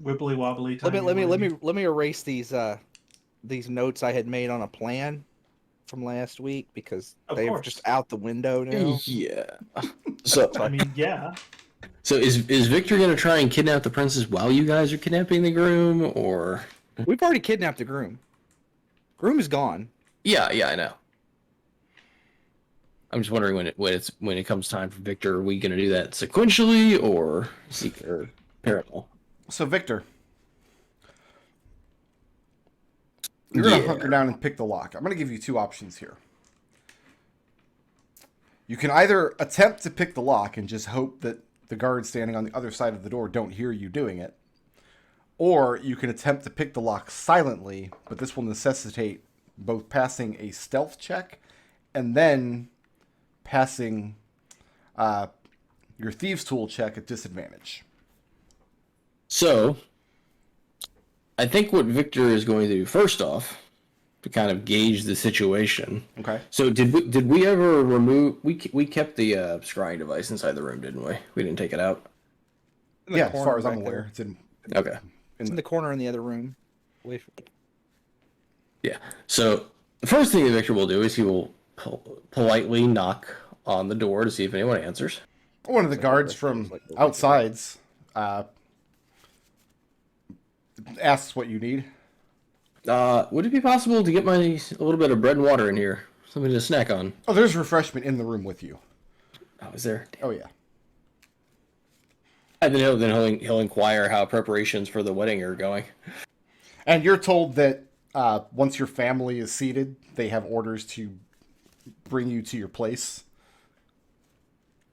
wibbly wobbly. Let me erase these notes I had made on a plan from last week because they're just out the window now. Yeah. So I mean, yeah. So is Victor gonna try and kidnap the princess while you guys are kidnapping the groom, or? We've already kidnapped the groom. Groom is gone. Yeah, I know. I'm just wondering when it comes time for Victor, are we gonna do that sequentially or parallel? So Victor, you're gonna hunker down and pick the lock. I'm gonna give you two options here. You can either attempt to pick the lock and just hope that the guards standing on the other side of the door don't hear you doing it. Or you can attempt to pick the lock silently, but this will necessitate both passing a stealth check and then passing your thieves' tool check at disadvantage. So, I think what Victor is going to do first off, to kind of gauge the situation. Okay. So did we ever remove? We kept the scrying device inside the room, didn't we? We didn't take it out. Yeah, as far as I'm aware, it's in. Okay. It's in the corner in the other room. Yeah. So the first thing that Victor will do is he will politely knock on the door to see if anyone answers. One of the guards from outsides asks what you need. Would it be possible to get a little bit of bread and water in here? Something to snack on. Oh, there's refreshment in the room with you. Oh, is there? Oh, yeah. And then he'll inquire how preparations for the wedding are going. And you're told that once your family is seated, they have orders to bring you to your place.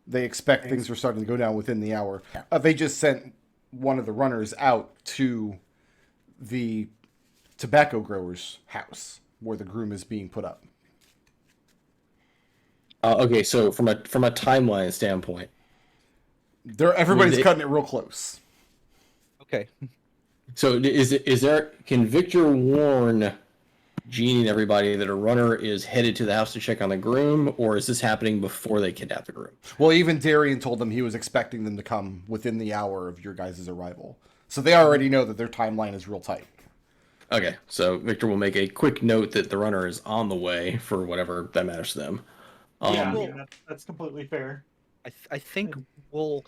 They expect things are starting to go down within the hour. They just sent one of the runners out to the tobacco grower's house where the groom is being put up. Okay, so from a timeline standpoint, everybody's cutting it real close. Okay. So can Victor warn Jeannie and everybody that a runner is headed to the house to check on the groom, or is this happening before they kidnap the groom? Well, even Darian told them he was expecting them to come within the hour of your guys' arrival. So they already know that their timeline is real tight. Okay, so Victor will make a quick note that the runner is on the way for whatever that matters to them. That's completely fair. I think we'll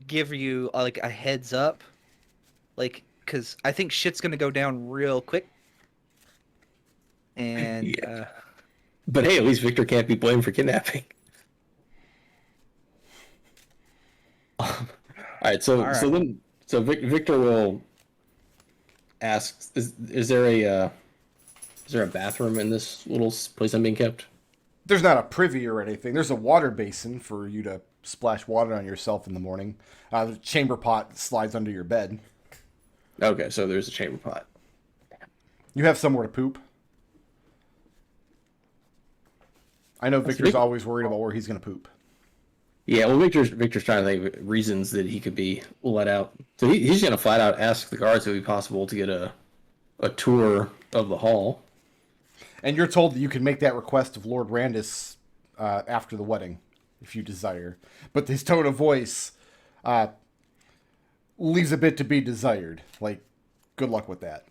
give you like a heads up, like because I think shit's gonna go down real quick. And but hey, at least Victor can't be blamed for kidnapping. All right, so Victor will ask: Is there a bathroom in this little place I'm being kept? There's not a privy or anything. There's a water basin for you to splash water on yourself in the morning. The chamber pot slides under your bed. Okay, so there's a chamber pot. You have somewhere to poop. I know Victor's always worried about where he's going to poop. Yeah, well, Victor's trying to think of reasons that he could be let out. So he's going to flat out ask the guards if it would be possible to get a tour of the hall. And you're told that you can make that request of Lord Randus after the wedding, if you desire. But his tone of voice leaves a bit to be desired. Like, good luck with that.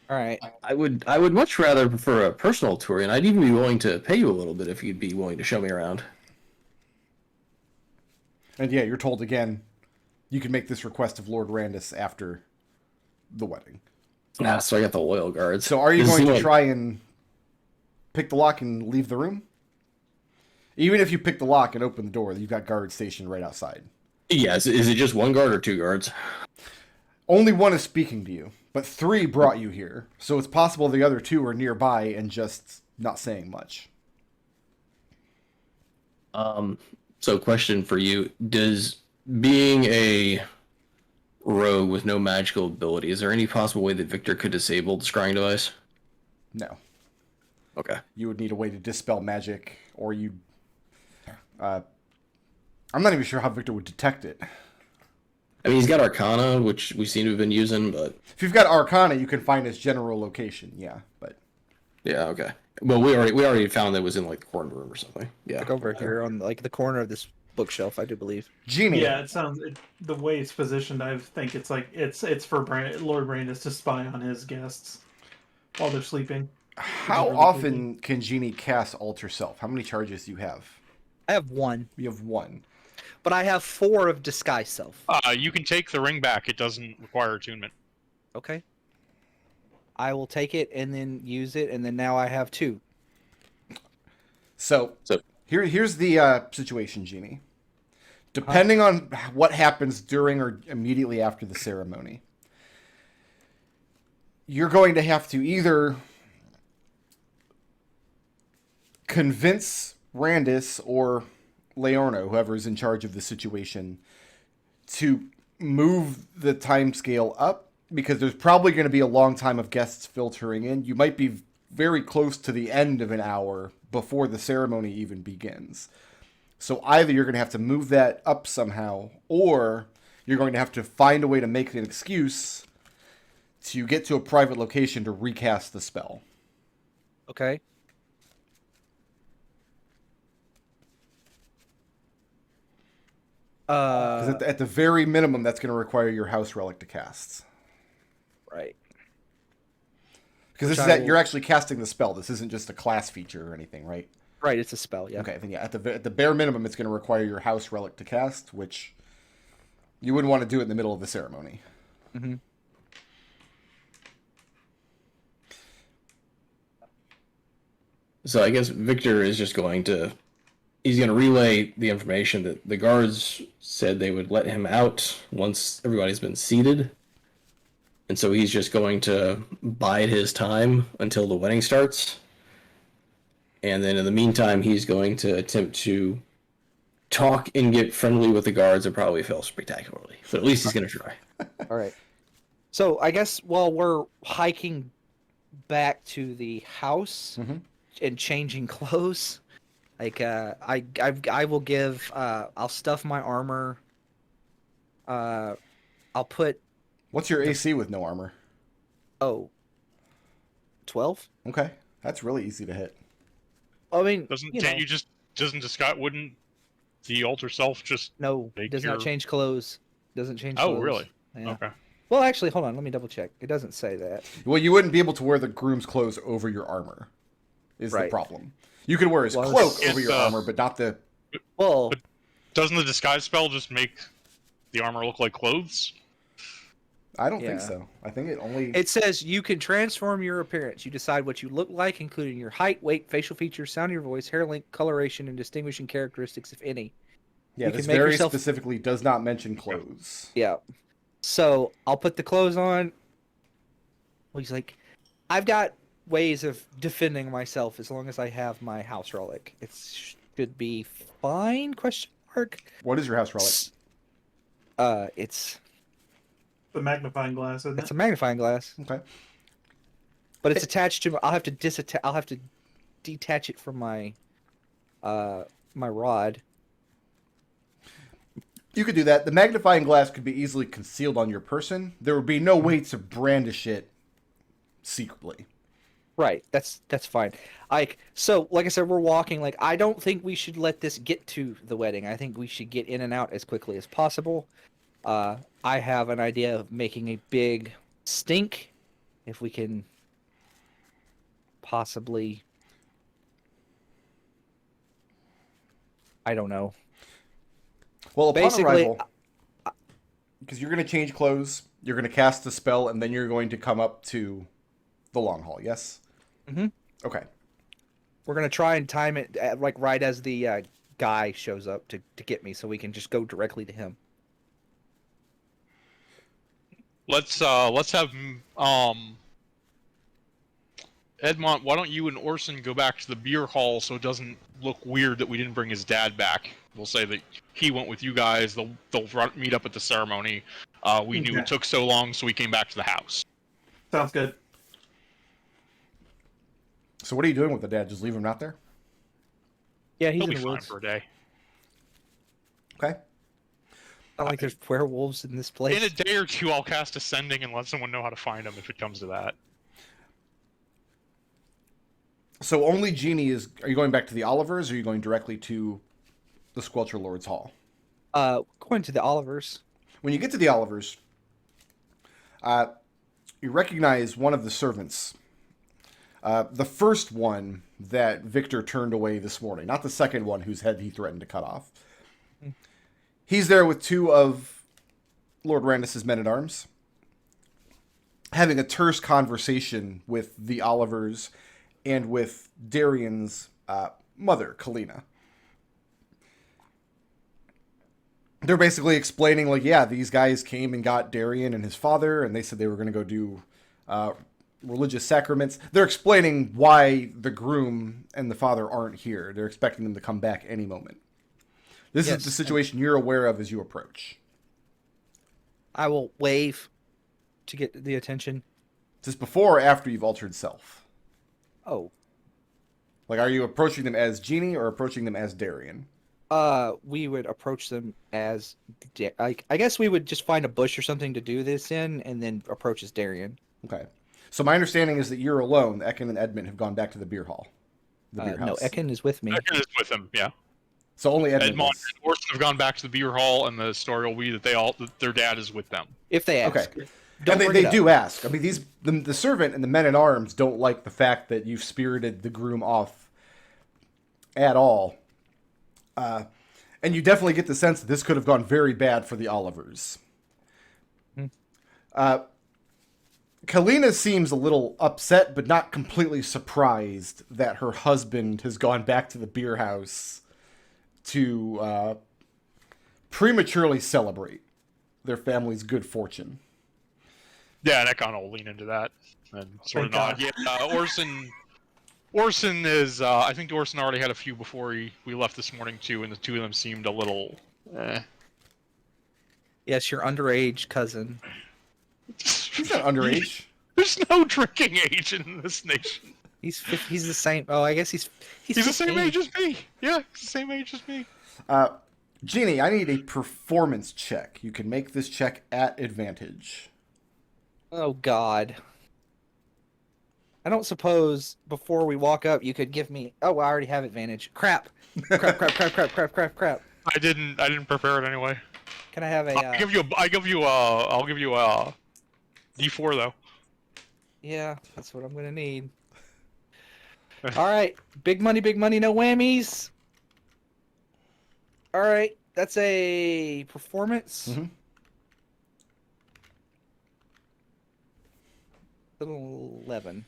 All right. I would much rather prefer a personal tour, and I'd even be willing to pay you a little bit if you'd be willing to show me around. And yeah, you're told again, you can make this request of Lord Randus after the wedding. So I got the loyal guards. So are you going to try and pick the lock and leave the room? Even if you pick the lock and open the door, you've got guards stationed right outside. Yeah, is it just one guard or two guards? Only one is speaking to you, but 3 brought you here. So it's possible the other 2 are nearby and just not saying much. So question for you. Does being a rogue with no magical ability, is there any possible way that Victor could disable the scrying device? No. Okay. You would need a way to dispel magic, or you... I'm not even sure how Victor would detect it. I mean, he's got Arcana, which we seem to have been using, but... If you've got Arcana, you can find his general location, yeah, but... Yeah, okay. Well, we already found that it was in, like, the corner room or something. Yeah. Like over here on, like, the corner of this bookshelf, I do believe. Genie. Yeah, the way it's positioned. I think it's like it's for Lord Brandis to spy on his guests while they're sleeping. How often can Genie cast Alter Self? How many charges do you have? I have 1. You have 1. But I have 4 of Disguise Self. You can take the ring back. It doesn't require attunement. Okay. I will take it and then use it, and then now I have 2. So here's the situation, Genie. Depending on what happens during or immediately after the ceremony, you're going to have to either convince Randis or Leorno, whoever's in charge of the situation, to move the timescale up, because there's probably going to be a long time of guests filtering in. You might be very close to the end of an hour before the ceremony even begins. So either you're going to have to move that up somehow, or you're going to have to find a way to make an excuse to get to a private location to recast the spell. Okay. Because at the very minimum, that's going to require your house relic to cast. Right. Because you're actually casting the spell. This isn't just a class feature or anything, right? Right, it's a spell, yeah. Okay, then yeah, at the bare minimum, it's going to require your house relic to cast, which you wouldn't want to do it in the middle of the ceremony. Mm-hmm. So I guess Victor is just going to relay the information that the guards said they would let him out once everybody's been seated. And so he's just going to bide his time until the wedding starts. And then in the meantime, he's going to attempt to talk and get friendly with the guards and probably fail spectacularly. So at least he's going to try. All right. So I guess while we're hiking back to the house and changing clothes, like I will give I'll stuff my armor. I'll put. What's your AC with no armor? 12. Okay, that's really easy to hit. I mean, wouldn't the alter self just does not change clothes. Doesn't change clothes. Oh, really? Yeah. Okay. Well, actually, hold on. Let me double check. It doesn't say that. Well, you wouldn't be able to wear the groom's clothes over your armor. Is the problem? You can wear his cloak over your armor, but not the. Well, but doesn't the disguise spell just make the armor look like clothes? I don't think so. I think it only... It says you can transform your appearance. You decide what you look like, including your height, weight, facial features, sound of your voice, hair length, coloration, and distinguishing characteristics, if any. Yeah, this very specifically does not mention clothes. Yeah. So, I'll put the clothes on. Well, he's like, I've got ways of defending myself as long as I have my house relic. It should be fine, question mark. What is your house relic? It's... the magnifying glass, isn't it? It's a magnifying glass. Okay. But it's attached to. I'll have to detach it from my my rod. You could do that. The magnifying glass could be easily concealed on your person. There would be no way to brandish it secretly. Right. That's fine. Like I said, we're walking. Like, I don't think we should let this get to the wedding. I think we should get in and out as quickly as possible. I have an idea of making a big stink, if we can possibly. I don't know. Well, upon arrival, because you're going to change clothes, you're going to cast a spell, and then you're going to come up to the long hall. Yes. Mm-hmm. Okay. We're going to try and time it like right as the guy shows up to get me, so we can just go directly to him. Let's have Edmont, why don't you and Orson go back to the beer hall so it doesn't look weird that we didn't bring his dad back. We'll say that he went with you guys. They'll meet up at the ceremony. We knew it took so long, so we came back to the house. Sounds good. So what are you doing with the dad? Just leave him out there? Yeah, he's He'll in be the fine woods. for a day. Okay. Not like there's werewolves in this place. In a day or two, I'll cast Ascending and let someone know how to find him if it comes to that. So only Genie is... Are you going back to the Olivers, or are you going directly to the Squelcher Lord's Hall? Going to the Olivers. When you get to the Olivers, you recognize one of the servants. The first one that Victor turned away this morning, not the second one whose head he threatened to cut off. He's there with two of Lord Randus's men-at-arms, having a terse conversation with the Olivers and with Darian's mother, Kalina. They're basically explaining, like, yeah, these guys came and got Darian and his father, and they said they were going to go do religious sacraments. They're explaining why the groom and the father aren't here. They're expecting them to come back any moment. This is the situation you're aware of as you approach. I will wave to get the attention. Is this before or after you've altered self? Oh. Like, are you approaching them as Genie or approaching them as Darian? We would approach them as... I guess we would just find a bush or something to do this in, and then approach as Darian. Okay. So my understanding is that you're alone. Ekon and Edmont have gone back to the beer hall. The beer house. No, Ekon is with me. Ekon is with him, yeah. So only Edmont Edmont and Orson have gone back to the beer hall, and the story will be that their dad is with them. If they ask. Okay. And they do ask. I mean, the servant and the men-at-arms don't like the fact that you've spirited the groom off at all. And you definitely get the sense that this could have gone very bad for the Olivers. Kalina seems a little upset, but not completely surprised that her husband has gone back to the beer house to prematurely celebrate their family's good fortune. Yeah, and Ekon will lean into that and sort of nod. Yeah, Orson is... I think Orson already had a few before we left this morning, too, and the two of them seemed a little... Yes, your underage cousin. He's not underage. There's no drinking age in this nation. He's the same... Oh, I guess he's the same age as me. Yeah, he's the same age as me. Genie, I need a performance check. You can make this check at advantage. Oh, God. I don't suppose before we walk up you could give me... Oh, I already have advantage. Crap. Crap. I didn't prepare it anyway. Can I have a... I'll give you a D4 though. Yeah, that's what I'm gonna need. All right, big money, no whammies. All right, that's a performance. Mm-hmm. 11.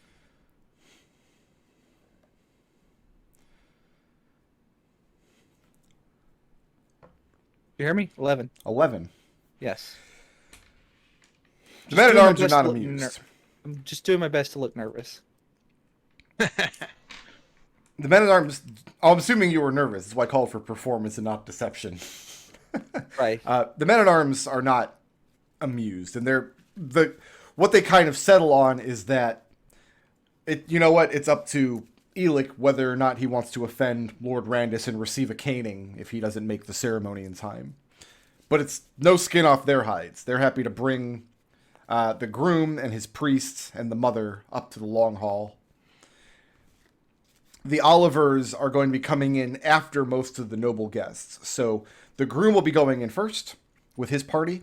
You hear me? 11. 11. Yes. The men-at-arms are not amused. I'm just doing my best to look nervous. The men-at-arms... I'm assuming you were nervous. That's why I called for performance and not deception. Right. The men-at-arms are not amused. And what they kind of settle on is that... You know what? It's up to Elic whether or not he wants to offend Lord Randus and receive a caning if he doesn't make the ceremony in time. But it's no skin off their hides. They're happy to bring the groom and his priests and the mother up to the long hall. The Olivers are going to be coming in after most of the noble guests. So the groom will be going in first with his party.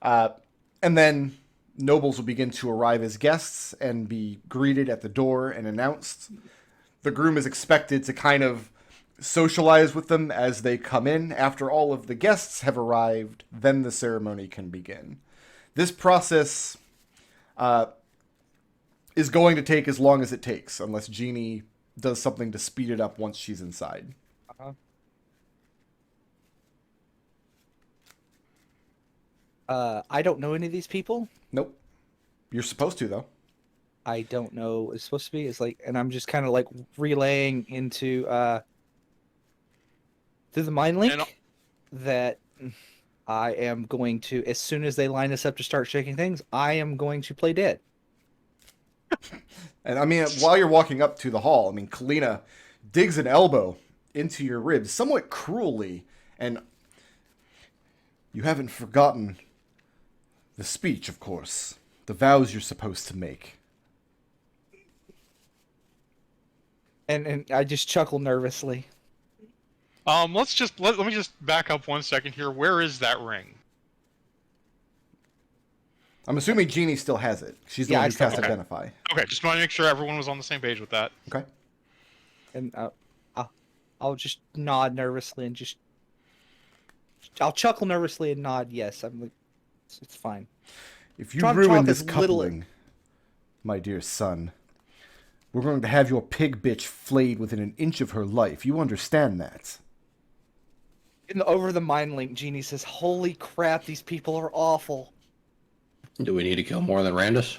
And then nobles will begin to arrive as guests and be greeted at the door and announced. The groom is expected to kind of socialize with them as they come in. After all of the guests have arrived, then the ceremony can begin. This process is going to take as long as it takes, unless Genie does something to speed it up once she's inside. I don't know any of these people. Nope. You're supposed to, though. I don't know what it's supposed to be. It's like, and I'm just kind of like relaying into through the mind link that I am going to, as soon as they line us up to start shaking things, I am going to play dead. And I mean, while you're walking up to the hall, I mean, Kalina digs an elbow into your ribs somewhat cruelly, and you haven't forgotten the speech, of course. The vows you're supposed to make. And I just chuckle nervously. Let me just back up 1 second here. Where is that ring? I'm assuming Jeannie still has it. She's the one who cast Identify. Okay, just want to make sure everyone was on the same page with that. Okay. And I'll just nod nervously and I'll chuckle nervously and nod yes. I'm like, it's fine. If you ruin this coupling, my dear son, we're going to have your pig bitch flayed within an inch of her life. You understand that? Over the mind link, Jeannie says, "Holy crap, these people are awful." Do we need to kill more than Randus?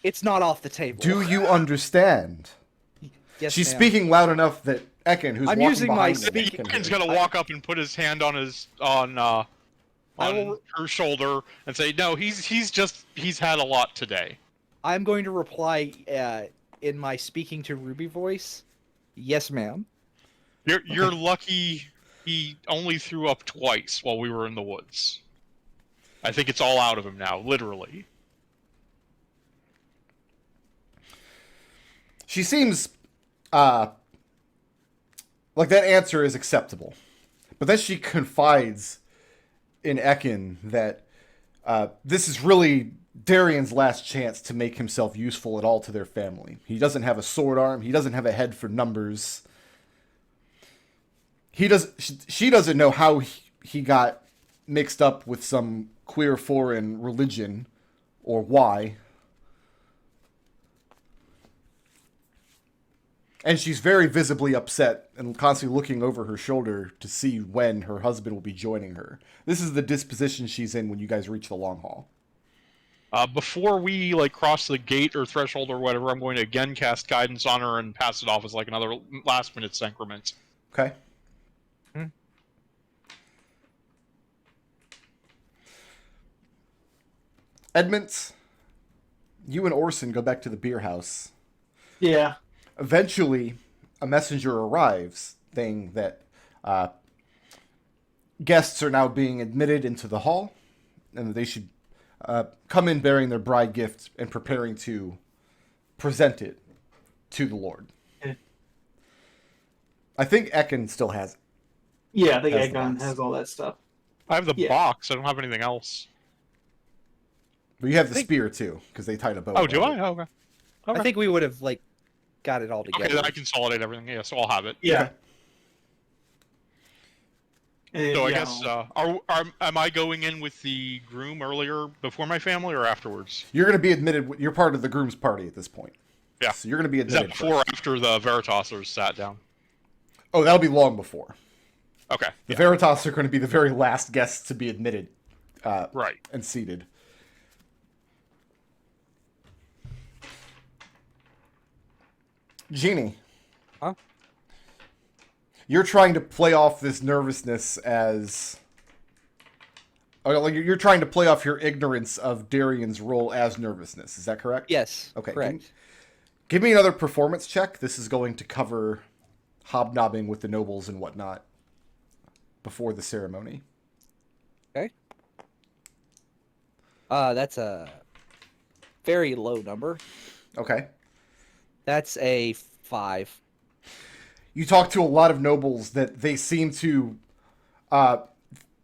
It's not off the table. Do you understand? Yes, She's ma'am. speaking loud enough that Ekon, who's I'm walking using my behind them, speak- can Ekon's hear. gonna walk up and put his hand on her shoulder and say, "No, he's had a lot today." I'm going to reply in my speaking to Ruby voice. Yes, ma'am. You're lucky he only threw up twice while we were in the woods. I think it's all out of him now, literally. She seems like that answer is acceptable. But then she confides in Ekon that this is really Darian's last chance to make himself useful at all to their family. He doesn't have a sword arm. He doesn't have a head for numbers. She doesn't know how he got mixed up with some queer foreign religion or why. And she's very visibly upset and constantly looking over her shoulder to see when her husband will be joining her. This is the disposition she's in when you guys reach the long hall. Before we cross the gate or threshold or whatever, I'm going to again cast guidance on her and pass it off as another last minute sacrament. Okay. Edmont, you and Orson go back to the beer house. Yeah. Eventually, a messenger arrives saying that guests are now being admitted into the hall and that they should come in bearing their bride gift and preparing to present it to the Lord. Yeah. I think Ekon still has it. Yeah, I think Has the Ekon box. has all that stuff. I have the Yeah. box. I don't have anything else. But you have the spear too, because they tied a bow. Oh, do around I? it. Oh, okay. I think we would have got it all Okay, together. then I consolidate everything. Yeah, so I'll have it. Yeah. And, So I yeah, guess, am I going in with the groom earlier, before my family, or afterwards? You're going to be admitted. You're part of the groom's party at this point. Yeah. So you're going to be Is that admitted. before or first. after the Veritasers sat down? Oh, that'll be long before. Okay. The Veritas are going to be the very last guests to be admitted Right. and seated. Jeannie. Huh? You're trying to play off this nervousness as... You're trying to play off your ignorance of Darian's role as nervousness. Is that correct? Yes. Okay. Correct. Give me another performance check. This is going to cover hobnobbing with the nobles and whatnot before the ceremony. Okay. That's a very low number. Okay. That's a 5. You talk to a lot of nobles that they seem to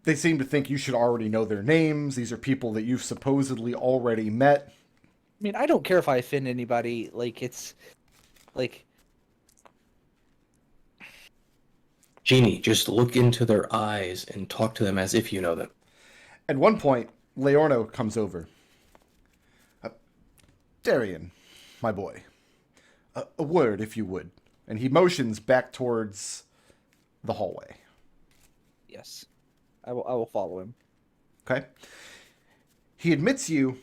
think you should already know their names. These are people that you've supposedly already met. I mean, I don't care if I offend anybody. It's Jeannie, just look into their eyes and talk to them as if you know them. At one point, Leorno comes over. Darian, my boy, a word, if you would. And he motions back towards the hallway. yes. I will follow him. Okay? He admits you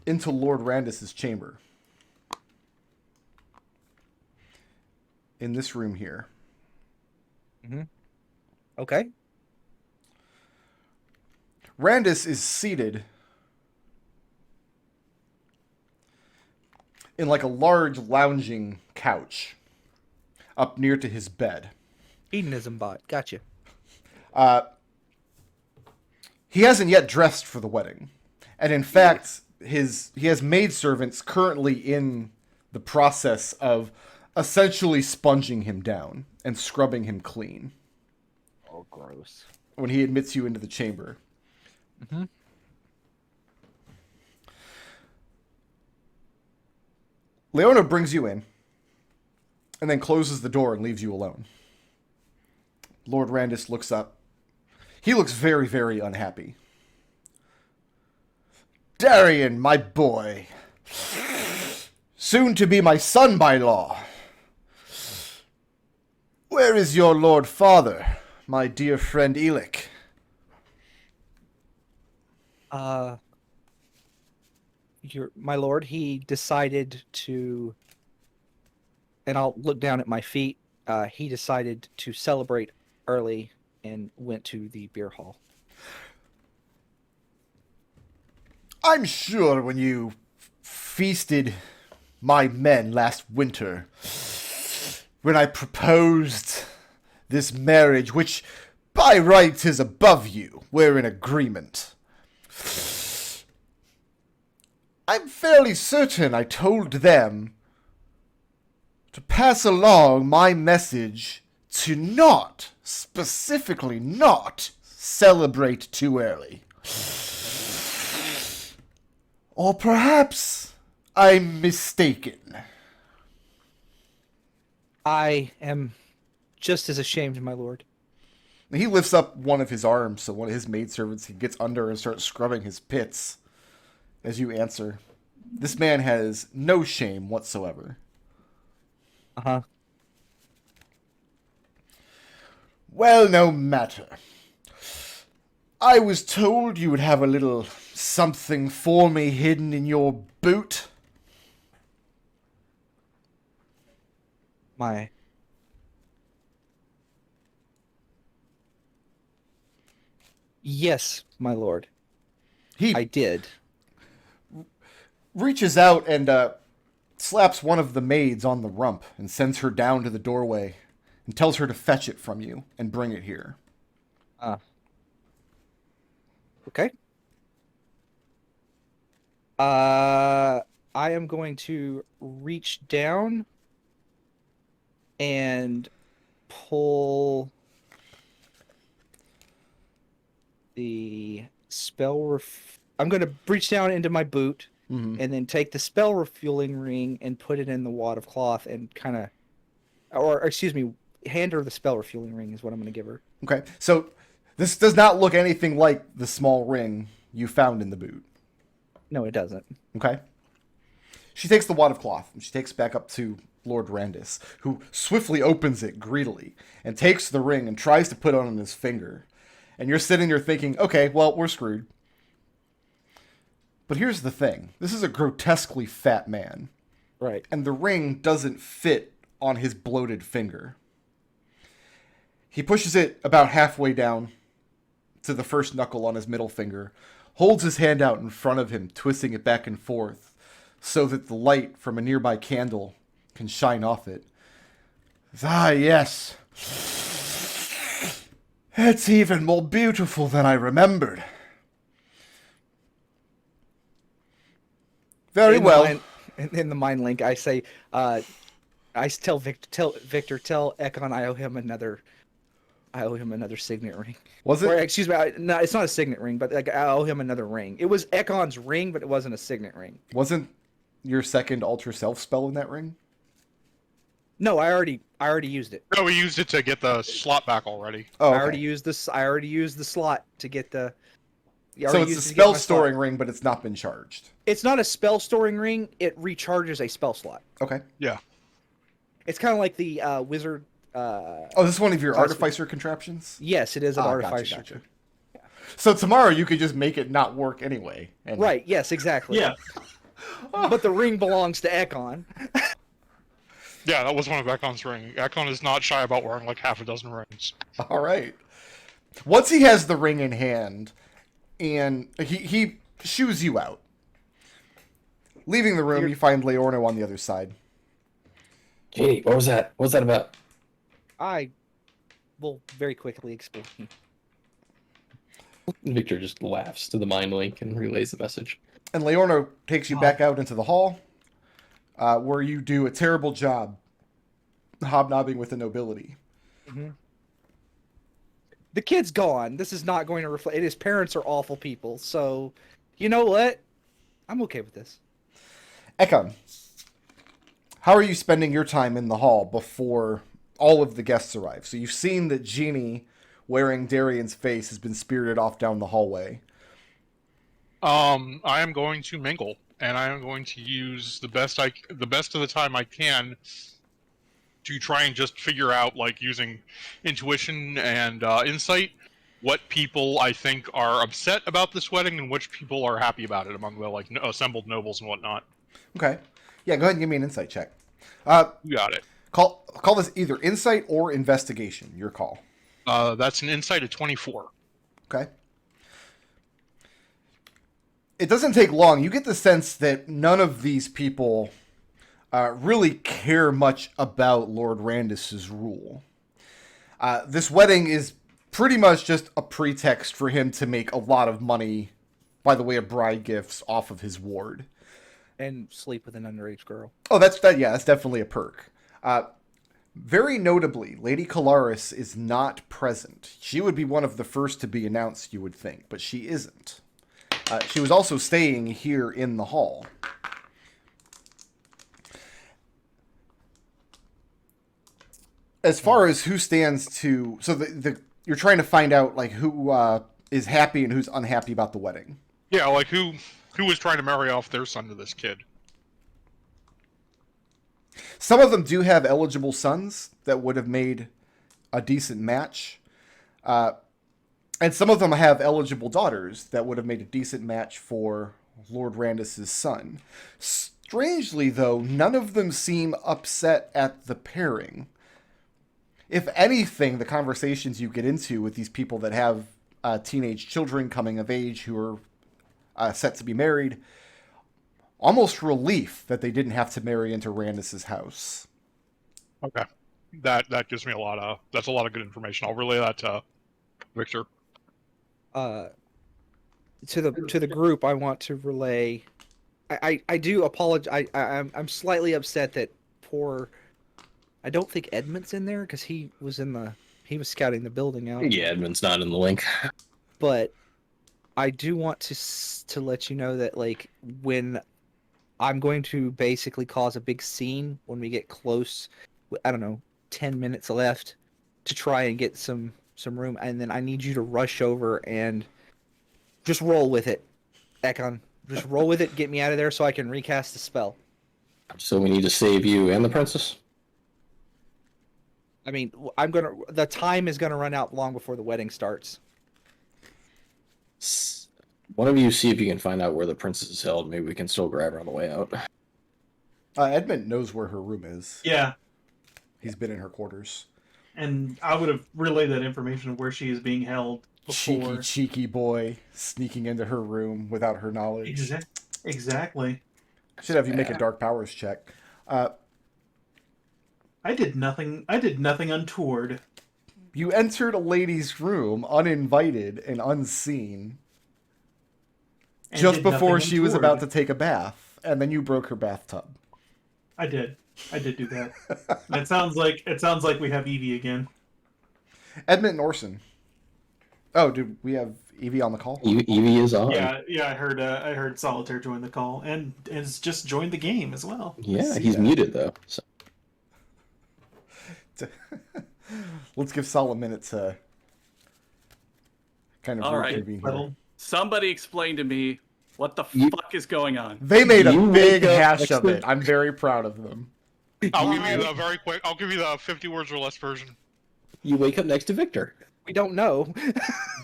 into Lord Randus's chamber. In this room here. Okay. Randus is seated in a large lounging couch up near to his bed. Hedonism bot. Gotcha. He hasn't yet dressed for the wedding. And in fact, he has maidservants currently in the process of essentially sponging him down and scrubbing him clean. Oh, gross. When he admits you into the chamber. Mm-hmm. Leona brings you in and then closes the door and leaves you alone. Lord Randis looks up. He looks very, very unhappy. Darian, my boy. Soon to be my son-by-law. Where is your Lord Father, my dear friend Elic? My lord, he decided to, and I'll look down at my feet, he decided to celebrate early and went to the beer hall. I'm sure when you feasted my men last winter, when I proposed this marriage, which by rights is above you, we're in agreement. I'm fairly certain I told them to pass along my message to not, specifically not, celebrate too early. Or perhaps I'm mistaken. I am just as ashamed, my lord. He lifts up one of his arms so one of his maidservants gets under and starts scrubbing his pits as you answer. This man has no shame whatsoever. Uh-huh. Well, no matter. I was told you would have a little something for me hidden in your boot. My... Yes, my lord. He I did. reaches out and slaps one of the maids on the rump and sends her down to the doorway and tells her to fetch it from you and bring it here. Okay. I am going to reach down and pull the spell I'm going to reach down into my boot and then take the spell refueling ring and put it in the wad of cloth and kind of, or excuse me, hand her the spell refueling ring is what I'm going to give her. Okay, so this does not look anything like the small ring you found in the boot. No, it doesn't. Okay. She takes the wad of cloth and she takes it back up to Lord Randis, who swiftly opens it greedily and takes the ring and tries to put it on his finger. And you're sitting there thinking, okay, well, we're screwed. But here's the thing. This is a grotesquely fat man. Right. And the ring doesn't fit on his bloated finger. He pushes it about halfway down to the first knuckle on his middle finger, holds his hand out in front of him, twisting it back and forth so that the light from a nearby candle can shine off it. Ah, yes. It's even more beautiful than I remembered. Very well. In the mind link, I say, I tell Victor, tell Ekon I owe him another signet ring. Was it? Or, excuse me, no, it's not a signet ring, but like I owe him another ring. It was Ekon's ring, but it wasn't a signet ring. Wasn't your second Ultra Self spell in that ring? No, I already used it. No, we used it to get the slot back already. Oh, okay. I already used this. I already used the slot to get the. So it's a spell storing ring, but it's not been charged. It's not a spell storing ring. It recharges a spell slot. Okay. Yeah. It's kind of like the wizard. Oh, this is one of your Artificer contraptions? Yes, it is an Artificer. Gotcha. So tomorrow you could just make it not work anyway. And... Right, yes, exactly. Yeah. But the ring belongs to Ekon. Yeah, that was one of Ekon's ring. Ekon is not shy about wearing like half a dozen rings. All right. Once he has the ring in hand, and he shoos you out. Leaving the room, you find Leorno on the other side. Gee, what was that? What was that about? I will very quickly explain. Victor just laughs to the mind link and relays the message. And Leorno takes you back out into the hall, where you do a terrible job hobnobbing with the nobility. Mm-hmm. The kid's gone. This is not going to reflect. His parents are awful people. So, you know what? I'm okay with this. Ekon, how are you spending your time in the hall before all of the guests arrive? So you've seen that Genie, wearing Darian's face, has been spirited off down the hallway. I am going to mingle, and I am going to use the best of the time I can to try and just figure out, like, using intuition and insight, what people I think are upset about this wedding and which people are happy about it among the assembled nobles and whatnot. Okay. Yeah, go ahead and give me an insight check. You got it. Call this either insight or investigation. Your call. That's an insight of 24. Okay. It doesn't take long. You get the sense that none of these people really care much about Lord Randus's rule. This wedding is pretty much just a pretext for him to make a lot of money by the way of bride gifts off of his ward. And sleep with an underage girl. Oh, that's definitely a perk. Very notably, Lady Colaris is not present. She would be one of the first to be announced, you would think, but she isn't. She was also staying here in the hall. As far as who stands to... So you're trying to find out like who is happy and who's unhappy about the wedding. Yeah, like who was trying to marry off their son to this kid. Some of them do have eligible sons that would have made a decent match. And some of them have eligible daughters that would have made a decent match for Lord Randus's son. Strangely, though, none of them seem upset at the pairing. If anything, the conversations you get into with these people that have teenage children coming of age who are set to be married, almost relief that they didn't have to marry into Randus's house. Okay. That gives me that's a lot of good information. I'll relay that to Victor. To the group, I want to relay. I do apologize. I'm slightly upset that poor. I don't think Edmont's in there because he was scouting the building out. Yeah, Edmont's not in the link. But I do want to let you know that like when I'm going to basically cause a big scene when we get close. I don't know, 10 minutes left to try and get some room, and then I need you to rush over and just roll with it, Ekon. Just roll with it, get me out of there so I can recast the spell. So we need to save you and the princess? I mean, the time is gonna run out long before the wedding starts. One of you see if you can find out where the princess is held. Maybe we can still grab her on the way out. Edmont knows where her room is. Yeah. He's been in her quarters. And I would have relayed that information of where she is being held before. Cheeky boy sneaking into her room without her knowledge. Exactly. Should have you make a dark powers check. I did nothing untoward. You entered a lady's room uninvited and unseen And just did before nothing she was untoward. about to take a bath, and then you broke her bathtub. I did do that. And it sounds like we have Evie again. Edmont and Orson. Oh, do we have Evie on the call? Evie is on. Yeah. I heard Solitayre join the call and has just joined the game as well. Yeah, he's muted though. So. Let's give Sol a minute to kind of reconvene here. Somebody explain to me what the fuck is going on. They made a You big wake up hash next of to- it. I'm very proud of them. I'll give you the 50 words or less version. You wake up next to Victor. We don't know.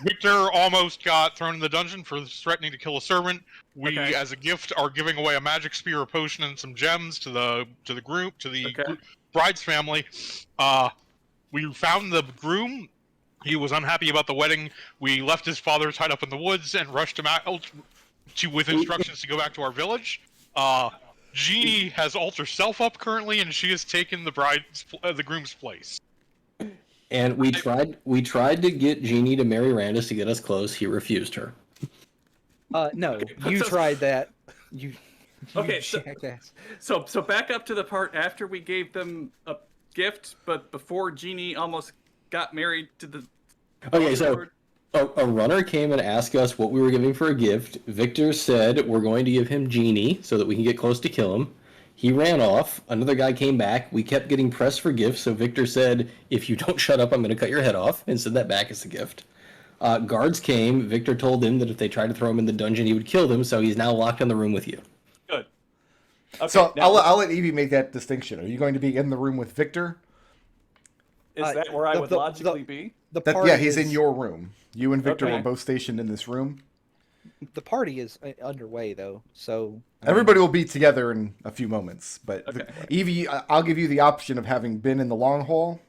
Victor almost got thrown in the dungeon for threatening to kill a servant. We, Okay. as a gift, are giving away a magic spear, a potion, and some gems to the group, to the bride's family. We found the groom. He was unhappy about the wedding. We left his father tied up in the woods and rushed him out with instructions to go back to our village. Jeannie has altered herself up currently, and she has taken the groom's place. And we tried to get Jeannie to marry Randus to get us close. He refused her. No, you tried that. You Okay, jackass. so back up to the part after we gave gift, but before Genie almost got married to the... Okay, so a runner came and asked us what we were giving for a gift. Victor said we're going to give him Genie so that we can get close to kill him. He ran off. Another guy came back. We kept getting pressed for gifts, so Victor said, if you don't shut up, I'm going to cut your head off, and sent that back as a gift. Guards came. Victor told them that if they tried to throw him in the dungeon, he would kill them, so he's now locked in the room with you. Good. Okay, So now, I'll let Evie make that distinction. Are you going to be in the room with Victor? is that where I would logically be? The party Yeah, he's is, in your room. You and Victor Okay. were both stationed in this room. The party is underway though, so Everybody will be together in a few moments. But Okay. Evie, I'll give you the option of having been in the long haul.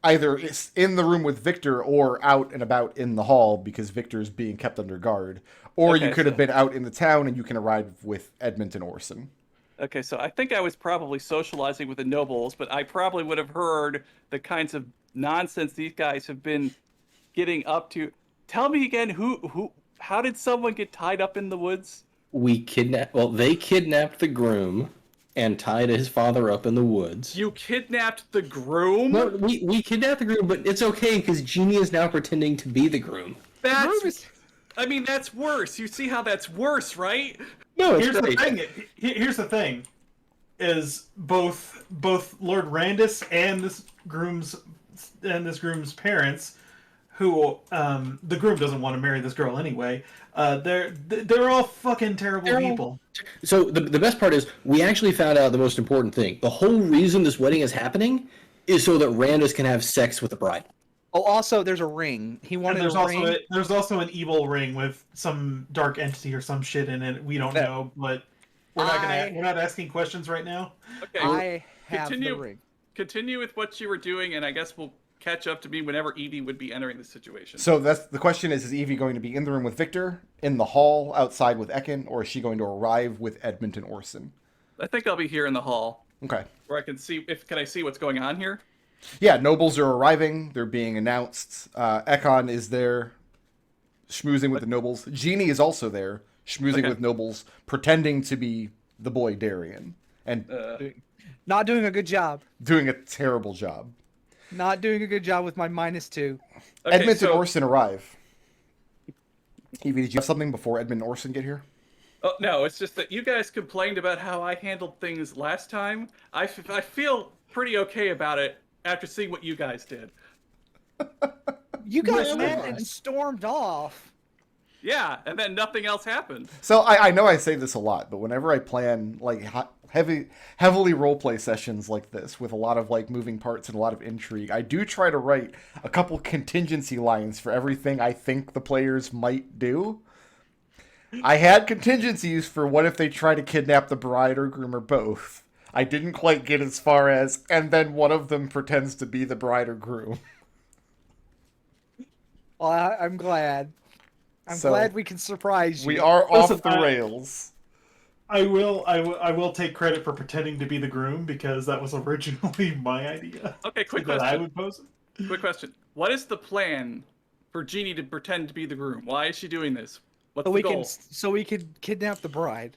Either it's in the room with Victor or out and about in the hall because Victor's being kept under guard. Or you Okay, could have so- been out in the town and you can arrive with Edmont and Orson. Okay, so I think I was probably socializing with the nobles, but I probably would have heard the kinds of nonsense these guys have been getting up to. Tell me again, how did someone get tied up in the woods? They kidnapped the groom and tied his father up in the woods. You kidnapped the groom? No, we kidnapped the groom, but it's okay because Genie is now pretending to be the groom. I mean, that's worse. You see how that's worse, right? No, it's Here's the great. thing. Here's the thing. Is both Lord Randus and this groom's parents, who the groom doesn't want to marry this girl anyway. They're all fucking terrible people. So the best part is we actually found out the most important thing. The whole reason this wedding is happening is so that Randus can have sex with the bride. Oh, also there's a ring. He And wanted there's also an evil ring with some dark entity or some shit in it. We don't know, but we're not asking questions right now. Okay. I have Continue. the ring. Continue with what you were doing, and I guess we'll catch up to me whenever Evie would be entering the situation. So that's the question: is Evie going to be in the room with Victor, in the hall outside with Ekon, or is she going to arrive with Edmont and Orson? I think I'll be here in the hall, Okay. where I can see. Can I see what's going on here? Yeah, nobles are arriving. They're being announced. Ekon is there, schmoozing with the nobles. Genie is also there, schmoozing Okay. with nobles, pretending to be the boy Darian, and Not doing a good job. doing a terrible job. Not doing a good job with my -2. Okay, Edmont so, and Orson arrive. Evie, did you have something before Edmont and Orson get here? Oh, no, it's just that you guys complained about how I handled things last time. I feel pretty okay about it after seeing what you guys did. You guys Yeah. met and stormed off. Yeah, and then nothing else happened. So I know I say this a lot, but whenever I plan like heavily roleplay sessions like this with a lot of like moving parts and a lot of intrigue, I do try to write a couple contingency lines for everything I think the players might do. I had contingencies for what if they try to kidnap the bride or groom or both. I didn't quite get as far as, and then one of them pretends to be the bride or groom. Well, I'm glad. I'm So, glad we can surprise you. We are Listen, off the rails. I will take credit for pretending to be the groom because that was originally my idea. Okay, quick That I question. would pose it. Quick question. What is the plan for Genie to pretend to be the groom? Why is she doing this? What's the goal? So we could kidnap the bride.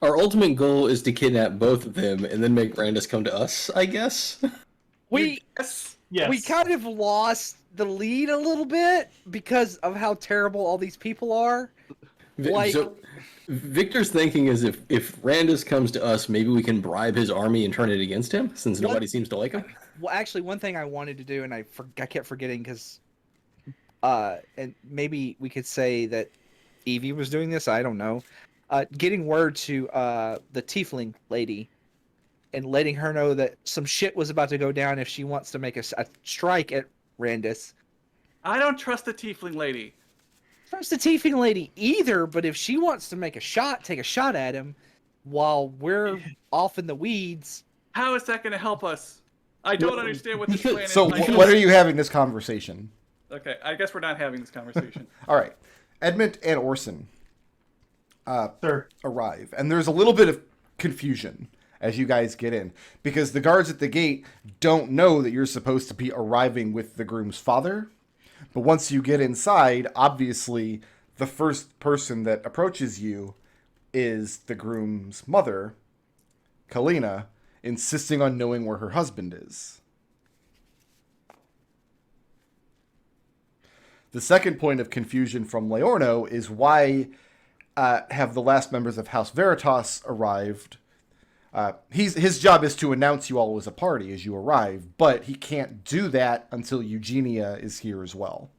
Our ultimate goal is to kidnap both of them and then make Randus come to us, I guess. Yes. Yes. We kind of lost the lead a little bit because of how terrible all these people are. Like- So, Victor's thinking is if Randus comes to us, maybe we can bribe his army and turn it against him, since nobody seems to like him. Well, actually, one thing I wanted to do, and I kept forgetting because, and maybe we could say that Evie was doing this. I don't know. Getting word to the tiefling lady, and letting her know that some shit was about to go down if she wants to make a strike at Randus. I don't trust the tiefling lady. Trust the tiefling lady either, but if she wants to make a shot, take a shot at him, while we're off in the weeds. How is that going to help us? I don't understand what this plan is. So when are you having this conversation? Okay, I guess we're not having this conversation. All right. Edmont and Orson Sir. arrive, and there's a little bit of confusion as you guys get in, because the guards at the gate don't know that you're supposed to be arriving with the groom's father. But once you get inside, obviously the first person that approaches you is the groom's mother, Kalina, insisting on knowing where her husband is. The second point of confusion from Leorno is why have the last members of House Veritas arrived? His job is to announce you all as a party as you arrive, but he can't do that until Eugenia is here as well.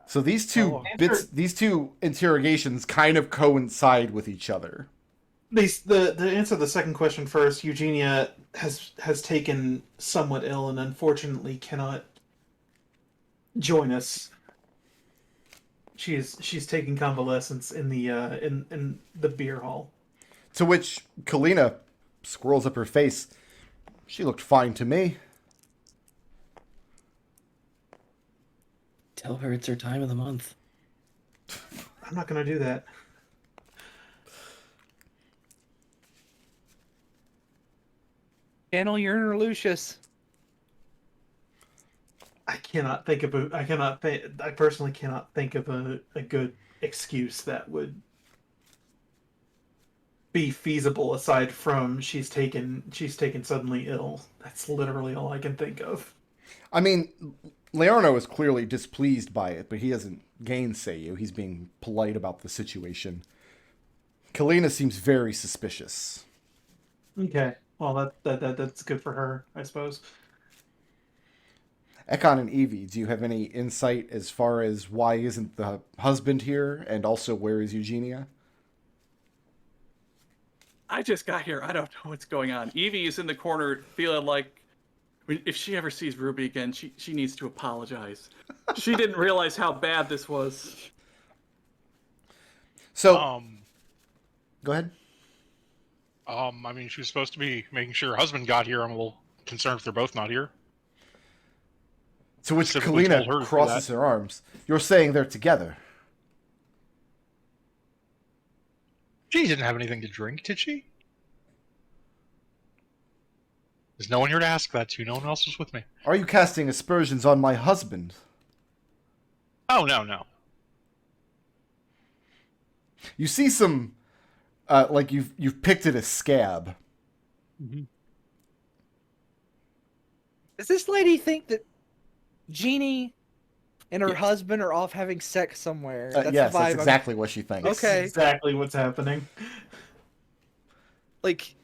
So these two these two interrogations kind of coincide with each other. The answer to the second question first. Eugenia has taken somewhat ill and unfortunately cannot join us. She's taking convalescence in the beer hall. To which Kalina squirrels up her face. She looked fine to me. Tell her it's her time of the month. I'm not going to do that. Channel your inner Lucius. I personally cannot think of a good excuse that would be feasible aside from she's taken suddenly ill. That's literally all I can think of. I mean, Leorno is clearly displeased by it, but he doesn't gainsay you. He's being polite about the situation. Kalina seems very suspicious. Okay. Well, that's good for her, I suppose. Ekon and Evie, do you have any insight as far as why isn't the husband here, and also where is Eugenia? I just got here. I don't know what's going on. Evie is in the corner feeling like if she ever sees Ruby again, she needs to apologize. She didn't realize how bad this was. So, go ahead. I mean, she was supposed to be making sure her husband got here. I'm a little concerned if they're both not here. To which Specifically told her Kalina to do crosses that. her arms. You're saying they're together. She didn't have anything to drink, did she? There's no one here to ask that to. No one else was with me. Are you casting aspersions on my husband? Oh, no. You see some, like you've picked at a scab. Mm-hmm. Does this lady think that Jeannie and her husband are off having sex somewhere? Yes, the vibe that's exactly what she thinks. Okay. That's exactly what's happening. Like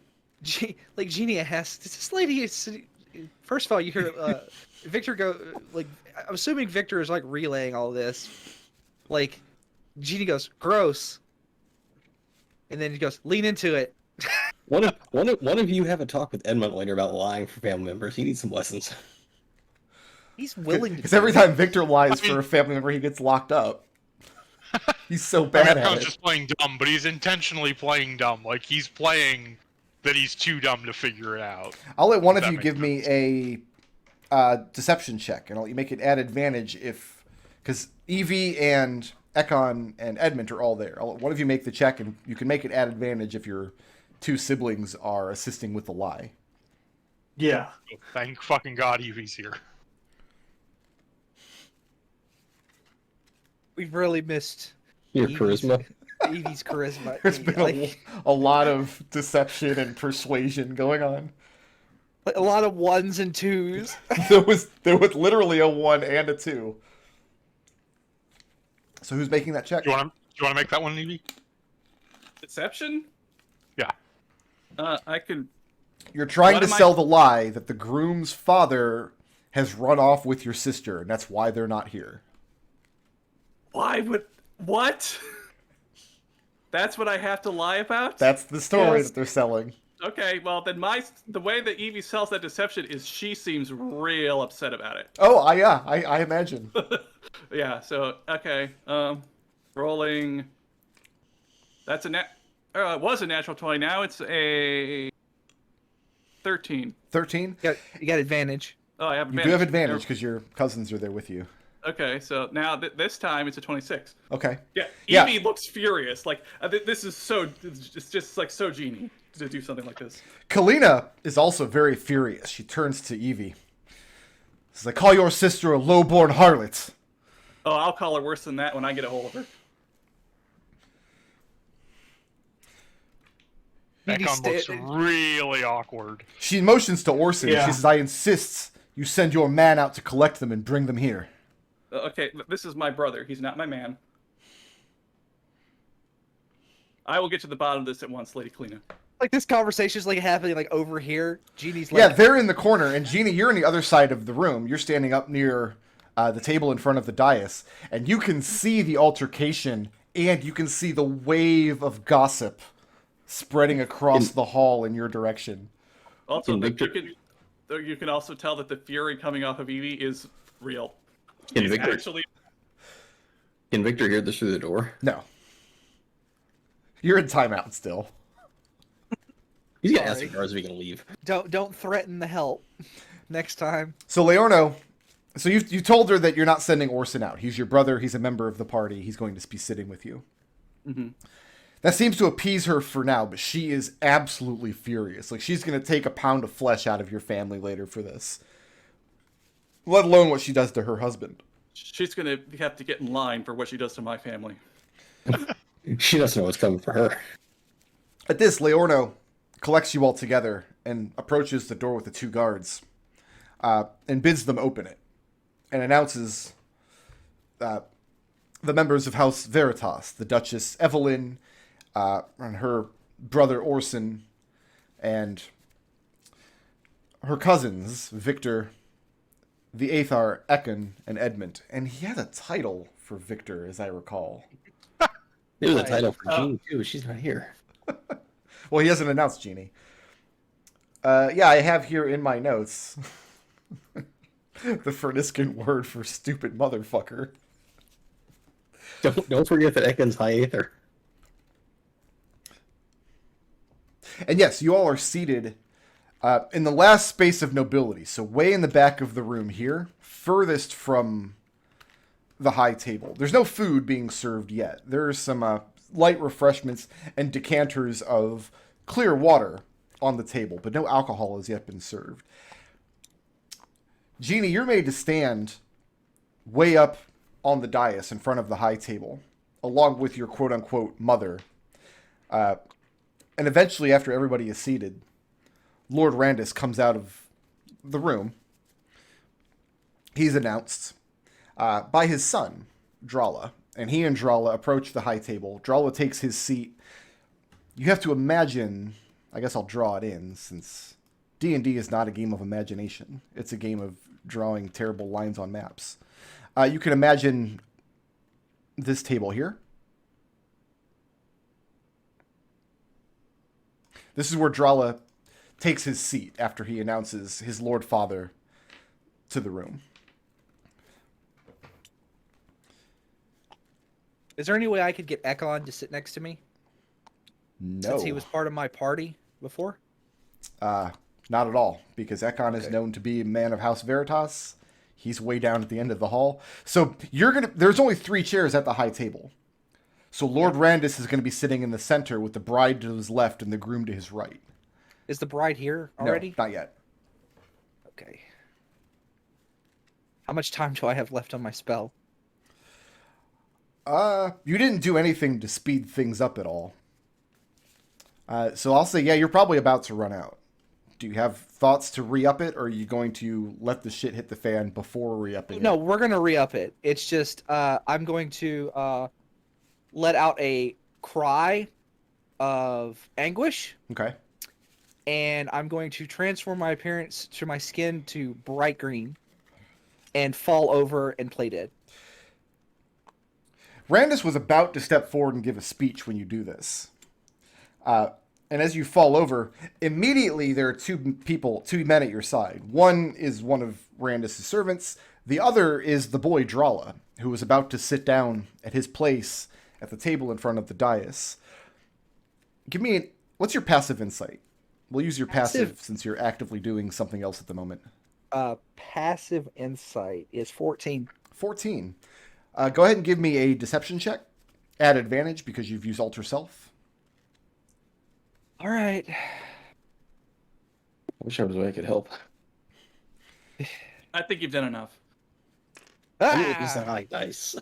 Jeannie has. This lady is. First of all, you hear Victor go. Like, I'm assuming Victor is like relaying all this. Like, Jeannie goes, gross. And then he goes, lean into it. One of you have a talk with Edmont later about lying for family members. He needs some lessons. He's willing to. Because every time Victor lies for a family member, he gets locked up. He's so bad at it. Just playing dumb, but he's intentionally playing dumb. Like, he's playing that he's too dumb to figure it out. I'll let one of you give me a deception check, and I'll let you make it at advantage if... Because Evie and Ekon and Edmont are all there. I'll let one of you make the check, and you can make it at advantage if your two siblings are assisting with the lie. Yeah. Thank fucking God Evie's here. We've really missed Your Evie's- charisma. Evie's charisma. There's been a lot of deception and persuasion going on. A lot of ones and twos. There was literally a 1 and a 2. So who's making that check? Do you want to make that one, Evie? Deception? Yeah. I could. You're trying What to am I- sell the lie that the groom's father has run off with your sister, and that's why they're not here. Why would. What? That's what I have to lie about? That's the story Yes. that they're selling. Okay, well, then the way that Evie sells that deception is she seems real upset about it. Oh, I imagine. Yeah, so, okay. Rolling. That's a it was a natural 20. Now it's a 13. 13? You got advantage. Oh, I have You advantage. do have advantage because your cousins are there with you. Okay, so now this time it's a 26. Okay. Yeah, Yeah. Evie looks furious. Like, this is so. It's just like so genie to do something like this. Kalina is also very furious. She turns to Evie. Says, I call your sister a low-born harlot. Oh, I'll call her worse than that when I get a hold of her. Ekon looks really awkward. She motions to Orson. Yeah. She says, I insist you send your man out to collect them and bring them here. Okay, this is my brother. He's not my man. I will get to the bottom of this at once, Lady Kalina. Like this conversation's like happening like over here. Jeannie's like, Yeah, they're in the corner, and Jeannie, you're on the other side of the room. You're standing up near the table in front of the dais, and you can see the altercation, and you can see the wave of gossip spreading across the hall in your direction. Also, you can also tell that the fury coming off of Evie is real. Can It's Victor, actually can Victor hear this through the door? No. You're in timeout still. He's gonna ask the guards if he can leave. don't threaten the help next time. So Leorno, so you told her that you're not sending Orson out. He's your brother. He's a member of the party. He's going to be sitting with you. Mm-hmm. That seems to appease her for now, but she is absolutely furious. Like, she's going to take a pound of flesh out of your family later for this. Let alone what she does to her husband. She's going to have to get in line for what she does to my family. She doesn't know what's coming for her. At this, Leorno collects you all together and approaches the door with the two guards and bids them open it and announces the members of House Veritas, the Duchess Evelyn, and her brother Orson, and her cousins, Victor, the Aethar, Ekon, and Edmont. And he had a title for Victor, as I recall. There was a title for Jean, too, but she's not here. Well, he hasn't announced Jeannie. Yeah, I have here in my notes the Ferniscan word for stupid motherfucker. Don't forget that Ekon's high aether. And yes, you all are seated in the last space of nobility, so way in the back of the room here, furthest from the high table. There's no food being served yet. There's some light refreshments and decanters of clear water on the table, but no alcohol has yet been served. Jeannie, you're made to stand way up on the dais in front of the high table, along with your quote-unquote mother. And eventually, after everybody is seated, Lord Randus comes out of the room. He's announced by his son, Drala. And he and Drala approach the high table. Drala takes his seat. You have to imagine... I guess I'll draw it in, since D&D is not a game of imagination. It's a game of drawing terrible lines on maps. You can imagine this table here. This is where Drala takes his seat after he announces his Lord Father to the room. Is there any way I could get Ekon to sit next to me? No. Since he was part of my party before? Not at all, because Ekon is known to be a man of House Veritas. He's way down at the end of the hall. So there's only 3 chairs at the high table. So Lord Randus is going to be sitting in the center with the bride to his left and the groom to his right. Is the bride here already? No, not yet. Okay. How much time do I have left on my spell? You didn't do anything to speed things up at all. So I'll say, yeah, you're probably about to run out. Do you have thoughts to re-up it, or are you going to let the shit hit the fan before re-upping it? No, we're going to re-up it. It's just, I'm going to let out a cry of anguish. Okay. And I'm going to transform my appearance to my skin to bright green and fall over and play dead. Randus was about to step forward and give a speech when you do this. And as you fall over, immediately there are 2 men at your side. One is one of Randus' servants. The other is the boy Drala, who was about to sit down at his place at the table in front of the dais. What's your passive insight? We'll use your passive since you're actively doing something else at the moment. Passive insight is 14. 14. Go ahead and give me a deception check. Add advantage because you've used Alter Self. All right. I wish there was a way I could help. I think you've done enough. It's not like dice.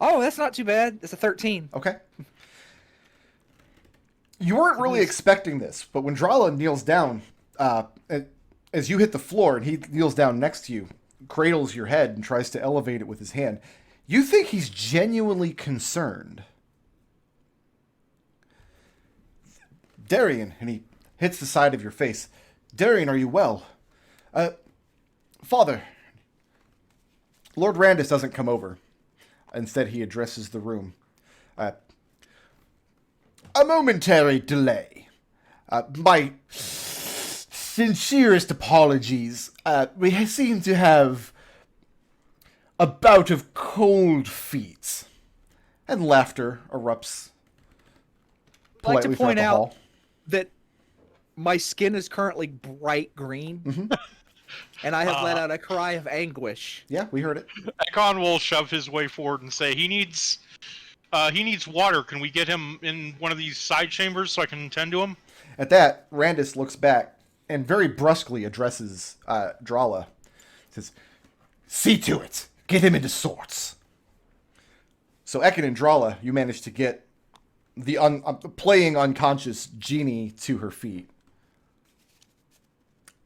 Oh, that's not too bad. It's a 13. Okay. You weren't really expecting this, but when Drala kneels down, as you hit the floor and he kneels down next to you, cradles your head and tries to elevate it with his hand, you think he's genuinely concerned. Darian, and he hits the side of your face. Darian, are you well? Father. Lord Randus doesn't come over. Instead, he addresses the room. A momentary delay. My sincerest apologies. We seem to have a bout of cold feet. And laughter erupts. I'd like to politely throughout point the out hall. that my skin is currently bright green, and I have let out a cry of anguish. Yeah, we heard it. Ekon will shove his way forward and say, he needs water. Can we get him in one of these side chambers so I can tend to him? At that, Randus looks back and very brusquely addresses Drala. Says, "See to it. Get him into sorts." So Ekon and Drala, you managed to get the playing unconscious genie to her feet.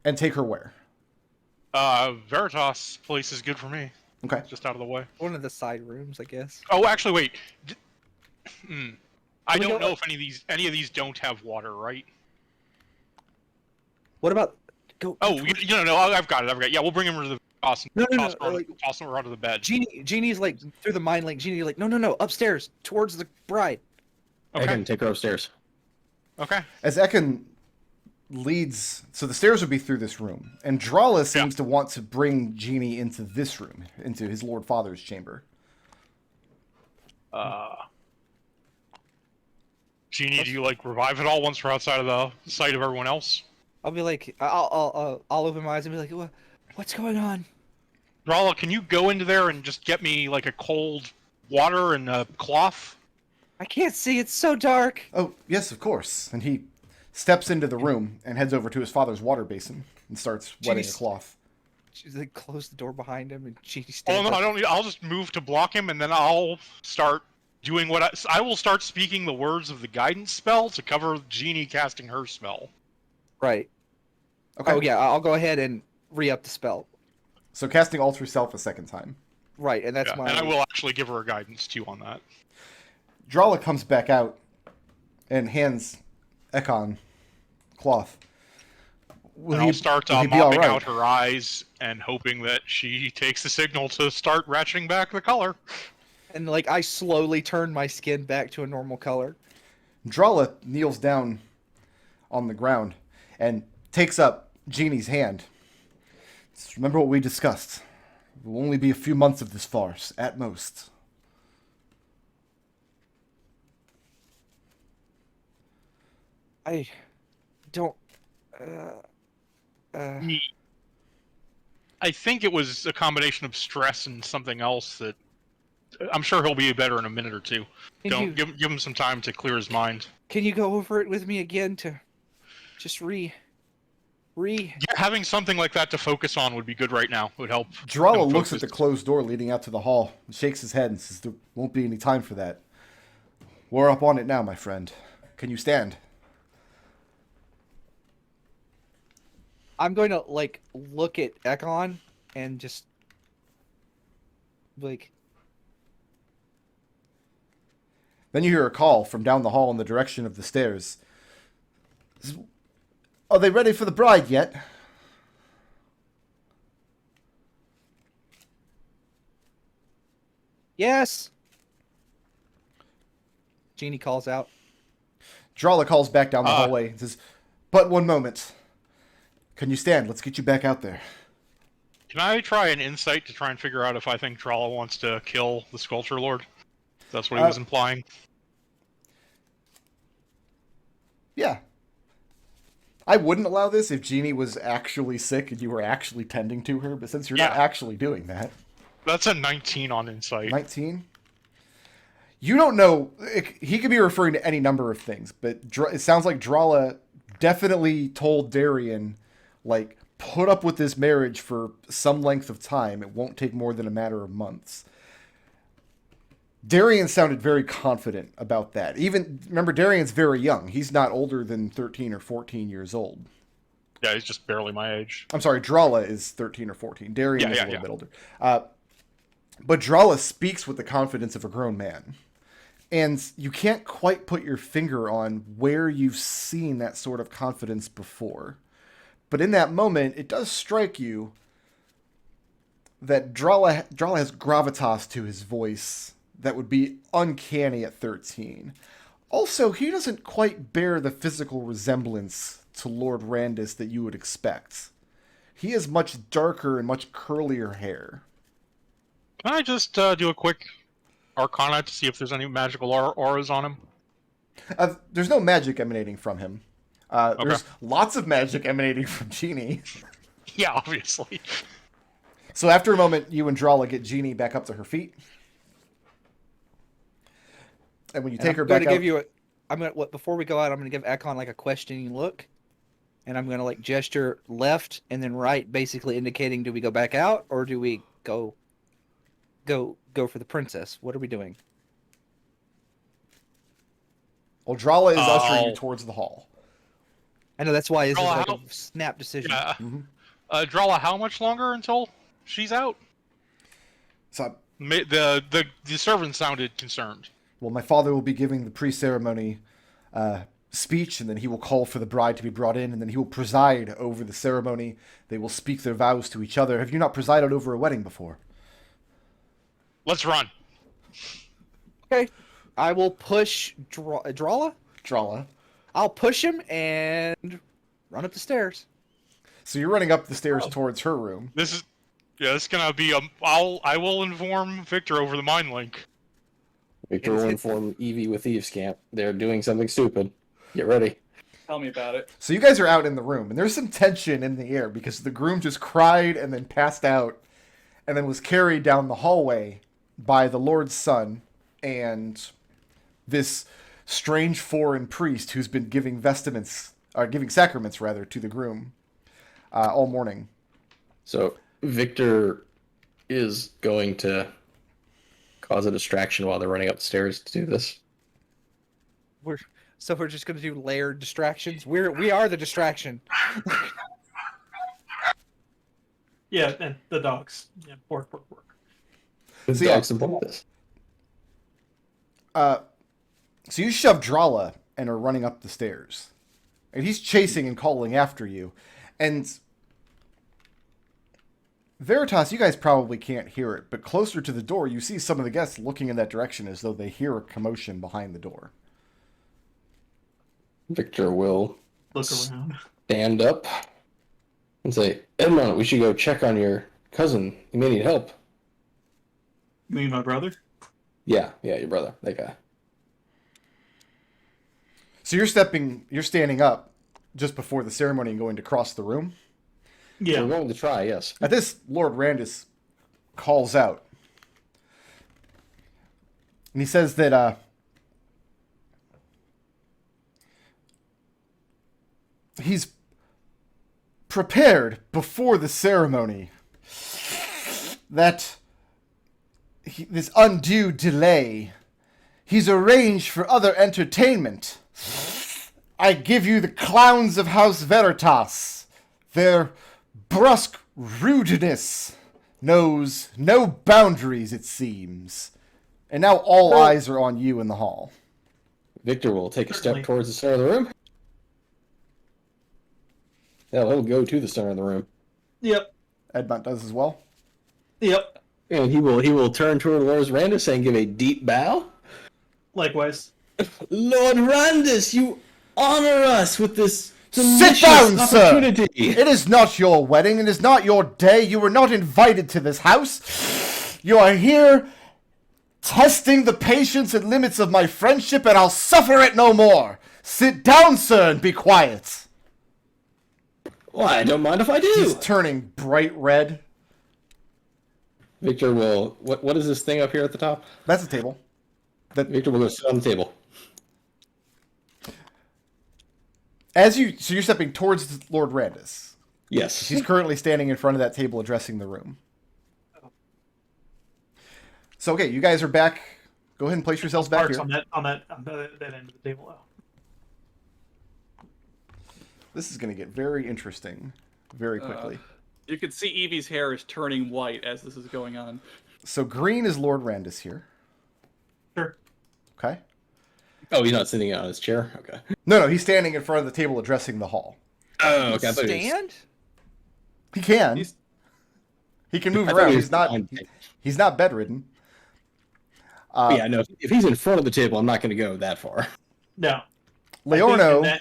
And take her where? Veritas place is good for me. Okay. Just out of the way. One of the side rooms, I guess. Oh, actually, wait. I we don't go- know if any of these don't have water, right? What about go? Oh, no, I've got it. Yeah, we'll bring him to the toss him onto the bed. Genie's like through the mind link. Genie like no, upstairs towards the bride. Okay. Ekon, take her upstairs. Okay. As Ekon leads, so the stairs would be through this room, and Drala seems to want to bring Genie into this room, into his Lord Father's chamber. Genie, do you revive it all once we're outside of the sight of everyone else? I'll be like, I'll open my eyes and be like, what's going on? Drala, can you go into there and just get me a cold water and a cloth? I can't see. It's so dark. Oh, yes, of course. And he steps into the room and heads over to his father's water basin and starts wetting a Genie's- cloth. She's like close the door behind him, and Genie Oh stands no, up. I don't need. I'll just move to block him, and then I'll start doing what I will start speaking the words of the guidance spell to cover Genie casting her spell. Right. Okay. Oh yeah, I'll go ahead and re-up the spell. So casting Alter Self a second time. Right, and that's Yeah, my. and I will actually give her a guidance too on that. Drala comes back out and hands Ekon cloth. Will And I'll start will he be mopping all right? out her eyes and hoping that she takes the signal to start ratcheting back the color. And I slowly turn my skin back to a normal color. Drala kneels down on the ground and takes up Genie's hand. Just remember what we discussed. It will only be a few months of this farce, at most. I don't. I think it was a combination of stress and something else that I'm sure he'll be better in a minute or two. Give him some time to clear his mind. Can you go over it with me again to just Yeah, having something like that to focus on would be good right now. It would help. Drala him looks at focus. the closed door leading out to the hall, and shakes his head and says, "There won't be any time for that. We're up on it now, my friend. Can you stand?" I'm going to look at Ekon and just Then you hear a call from down the hall in the direction of the stairs. "Are they ready for the bride yet?" yes. Genie calls out. Drala calls back down the hallway and says, "But one moment. Can you stand? Let's get you back out there." Can I try an insight to try and figure out if I think Tralla wants to kill the Sculpture Lord? That's what he was implying. Yeah. I wouldn't allow this if Genie was actually sick and you were actually tending to her, but since you're not Yeah. actually doing that. That's a 19 on insight. 19? You don't know. He could be referring to any number of things, but it sounds like Drala definitely told Darian, put up with this marriage for some length of time. It won't take more than a matter of months. Darian sounded very confident about that. Even, remember, Darian's very young. He's not older than 13 or 14 years old. Yeah, he's just barely my age. I'm sorry, Drala is 13 or 14. Darian is a little yeah. bit older. But Drala speaks with the confidence of a grown man. And you can't quite put your finger on where you've seen that sort of confidence before. But in that moment, it does strike you that Drala has gravitas to his voice that would be uncanny at 13. Also, he doesn't quite bear the physical resemblance to Lord Randus that you would expect. He has much darker and much curlier hair. Can I just do a quick Arcana to see if there's any magical auras on him? There's no magic emanating from him. Okay. There's lots of magic emanating from Jeannie. Yeah, obviously. So after a moment, you and Drala get Jeannie back up to her feet. And when you take her back out... Before we go out, I'm going to give Ekon like a questioning look. And I'm going to like gesture left and then right, basically indicating, do we go back out or do we go for the princess? What are we doing? Well, Drala is ushering you towards the hall. I know that's why this is Drala, like a snap decision. Yeah. Mm-hmm. Drala, how much longer until she's out? So, The servant sounded concerned. well, my father will be giving the pre-ceremony speech, and then he will call for the bride to be brought in, and then he will preside over the ceremony. They will speak their vows to each other. Have you not presided over a wedding before? Let's run. Okay. I will push Drala. Drala. I'll push him and run up the stairs. So you're running up the stairs towards her room. This is gonna be I will inform Victor over the mind link. Victor will inform Evie with Eve's camp. They're doing something stupid. Get ready. Tell me about it. So you guys are out in the room, and there's some tension in the air because the groom just cried and then passed out and then was carried down the hallway by the Lord's son and this strange foreign priest who's been giving sacraments rather to the groom all morning. So Victor is going to cause a distraction while they're running up the stairs to do this. We're just gonna do layered distractions. We are the distraction. Yeah, and the dogs. Yeah, work. The So, yeah. dogs support this. So you shove Drala and are running up the stairs. And he's chasing and calling after you. And Veritas, you guys probably can't hear it, but closer to the door, you see some of the guests looking in that direction as though they hear a commotion behind the door. Victor will Look around. stand up and say, Edmont, we should go check on your cousin. He may need help. You mean my brother? Yeah, your brother, that guy. So you're standing up just before the ceremony and going to cross the room. Yeah. We're going to try, yes. At this, Lord Randus calls out. And he says that he's prepared before the ceremony that this undue delay, he's arranged for other entertainment. I give you the clowns of House Veritas. Their brusque rudeness knows no boundaries, it seems. And now all eyes are on you in the hall. Victor will take a Certainly. step towards the center of the room. Yeah, he'll go to the center of the room. Yep. Edmont does as well. Yep. And he will turn toward Lord Randus and give a deep bow. Likewise. Lord Randus, you honor us with this Sit down, sir! opportunity. It is not your wedding. It is not your day. You were not invited to this house. You are here testing the patience and limits of my friendship, and I'll suffer it no more. Sit down, sir, and be quiet. Well, I don't mind if I do. He's turning bright red. Victor will... What is this thing up here at the top? That's a table. Victor will go sit on the table. So you're stepping towards Lord Randus. Yes. He's currently standing in front of that table addressing the room. So, okay, you guys are back Go ahead and place yourselves back Parks here. on that end of the table. Though. This is going to get very interesting very quickly. You can see Evie's hair is turning white as this is going on. So green is Lord Randus here. Sure. Okay. Oh, he's not sitting on his chair? Okay. No, he's standing in front of the table addressing the hall. Oh, okay. I thought he was- Stand? He can. He can move I thought around. he was He's not. on- He's not bedridden. yeah, no. If he's in front of the table, I'm not going to go that far. No. Leorno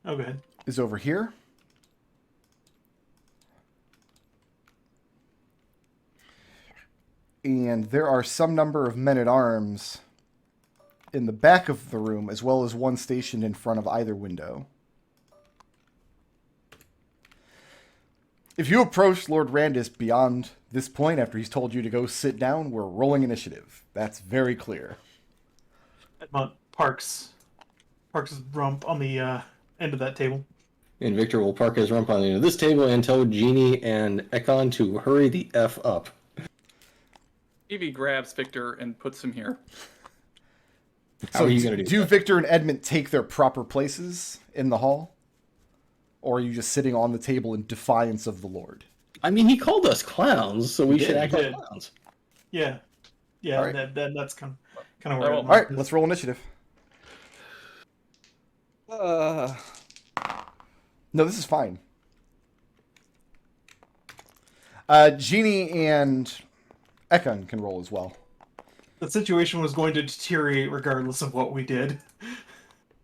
Oh, go ahead. is over here. And there are some number of men-at-arms in the back of the room, as well as one stationed in front of either window. If you approach Lord Randus beyond this point, after he's told you to go sit down, we're rolling initiative. That's very clear. Edmont parks his rump on the end of that table. And Victor will park his rump on the end of this table and tell Genie and Ekon to hurry the F up. Evie grabs Victor and puts him here. How are you going to do that? Victor and Edmont take their proper places in the hall? Or are you just sitting on the table in defiance of the Lord? I mean, he called us clowns, so we should act He like did. clowns. Yeah. All right. That's kind of where. Oh, All right, let's roll initiative. No, this is fine. Genie and Ekon can roll as well. The situation was going to deteriorate regardless of what we did.